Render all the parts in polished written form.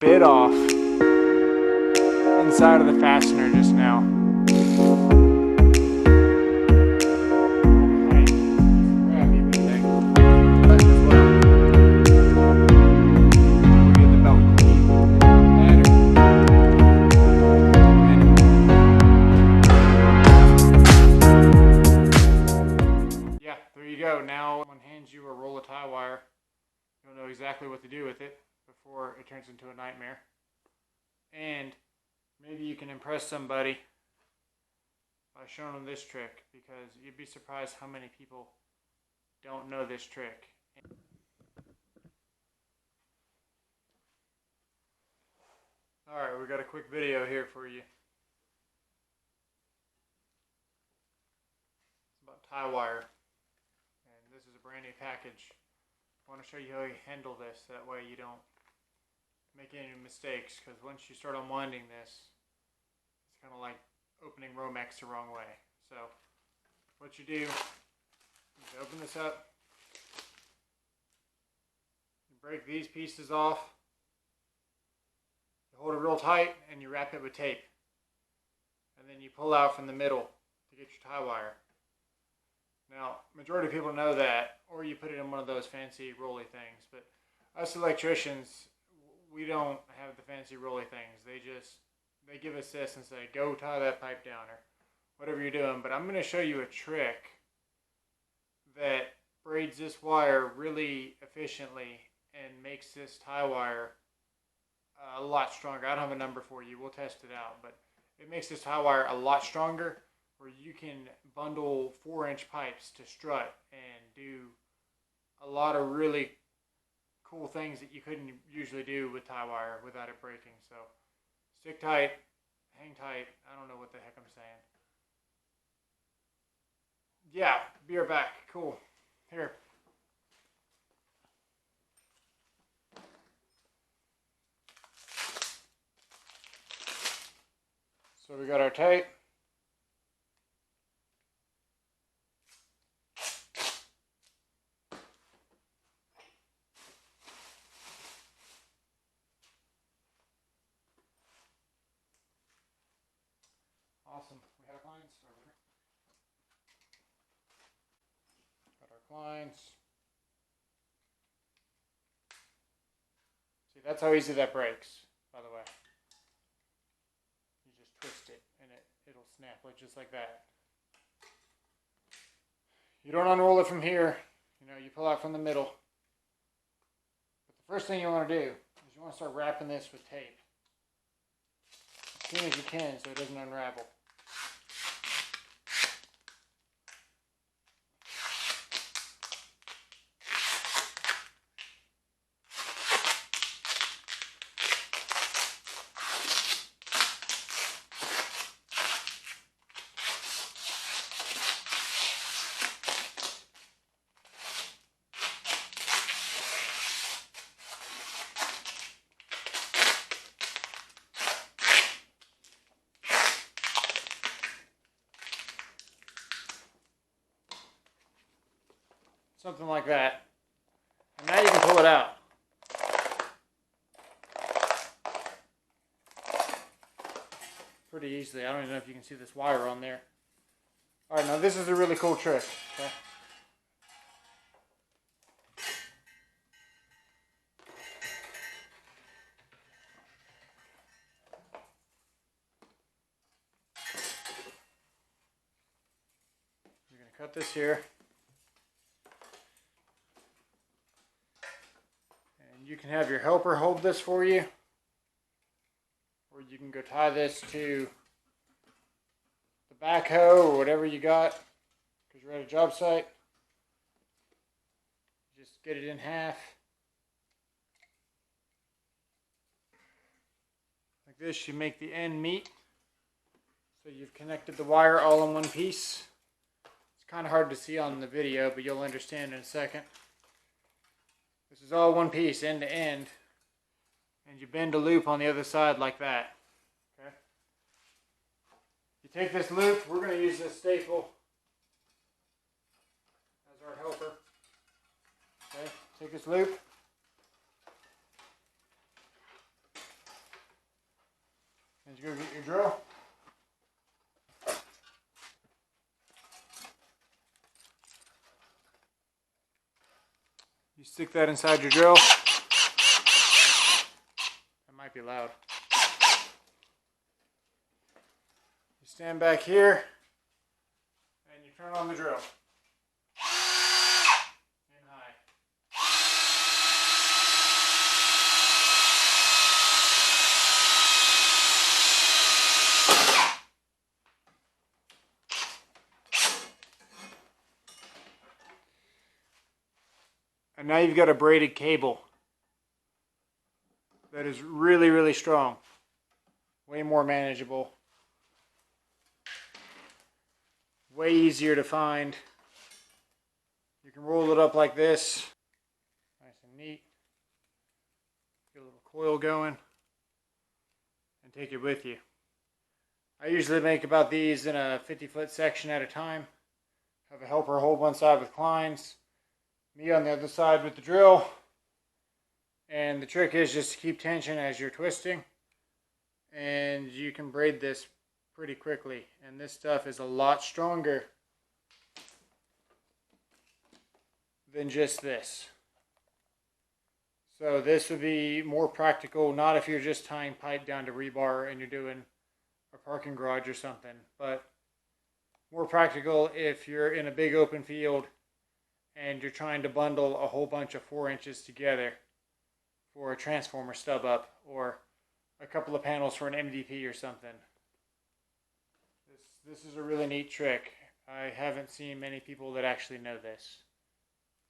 bit off inside of the fastener just now. Yeah, there you go. Now someone hands you a roll of tie wire, you'll know exactly what to do with it before it turns into a nightmare. And maybe you can impress somebody by showing them this trick, because you'd be surprised how many people don't know this trick. Alright, we got a quick video here for you. It's about tie wire. And this is a brand new package. I want to show you how you handle this, that way you don't make any mistakes, because once you start unwinding this, it's kind of like opening Romex the wrong way. So what you do is you open this up, you break these pieces off, you hold it real tight, and you wrap it with tape, and then you pull out from the middle to get your tie wire. Now, majority of people know that, or you put it in one of those fancy rolly things, but us electricians, we don't have the fancy rolly things. They give us this and say, go tie that pipe down, or whatever you're doing. But I'm going to show you a trick that braids this wire really efficiently and makes this tie wire a lot stronger. I don't have a number for you. We'll test it out. But it makes this tie wire a lot stronger, where you can bundle 4-inch pipes to strut and do a lot of really cool things that you couldn't usually do with tie wire without it breaking. So stick tight, hang tight. I don't know what the heck I'm saying. Yeah, be right back. Cool. Here. So we got our tape. Awesome. We have clients over here. Got our clients. See, that's how easy that breaks, by the way. You just twist it and it'll snap just like that. You don't unroll it from here. You pull out from the middle. But the first thing you want to do is you want to start wrapping this with tape as soon as you can, so it doesn't unravel. Something like that. And now you can pull it out. Pretty easily. I don't even know if you can see this wire on there. Alright, now this is a really cool trick. Okay? You're going to cut this here. You can have your helper hold this for you, or you can go tie this to the backhoe or whatever you got because you're at a job site. Just get it in half like this. You make the end meet, so you've connected the wire all in one piece. It's kind of hard to see on the video, but you'll understand in a second. This is all one piece, end to end, and you bend a loop on the other side like that. Okay. You take this loop. We're going to use this staple as our helper. Okay. Take this loop, Did you go get your drill? You stick that inside your drill. That might be loud. You stand back here and you turn on the drill. And high. And now you've got a braided cable that is really, really strong. Way more manageable. Way easier to find. You can roll it up like this. Nice and neat. Get a little coil going. And take it with you. I usually make about these in a 50-foot section at a time. Have a helper hold one side with clines. Me on the other side with the drill. And the trick is just to keep tension as you're twisting. And you can braid this pretty quickly. And this stuff is a lot stronger than just this. So this would be more practical, not if you're just tying pipe down to rebar and you're doing a parking garage or something, but more practical if you're in a big open field and you're trying to bundle a whole bunch of 4 inches together for a transformer stub up or a couple of panels for an MDP or something. This is a really neat trick. I haven't seen many people that actually know this.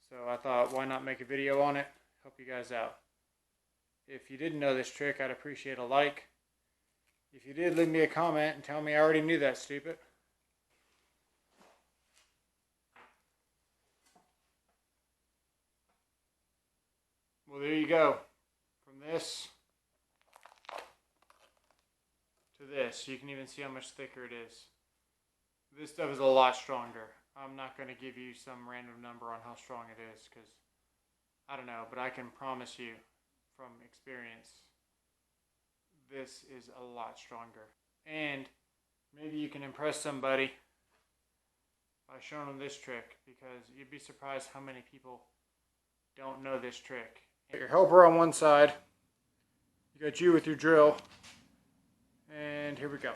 So I thought, why not make a video on it? Help you guys out. If you didn't know this trick, I'd appreciate a like. If you did, leave me a comment and tell me I already knew that, stupid. Well, there you go. From this to this. You can even see how much thicker it is. This stuff is a lot stronger. I'm not going to give you some random number on how strong it is because I don't know, but I can promise you from experience this is a lot stronger. And maybe you can impress somebody by showing them this trick because you'd be surprised how many people don't know this trick. Your helper on one side, you got you with your drill, and here we go.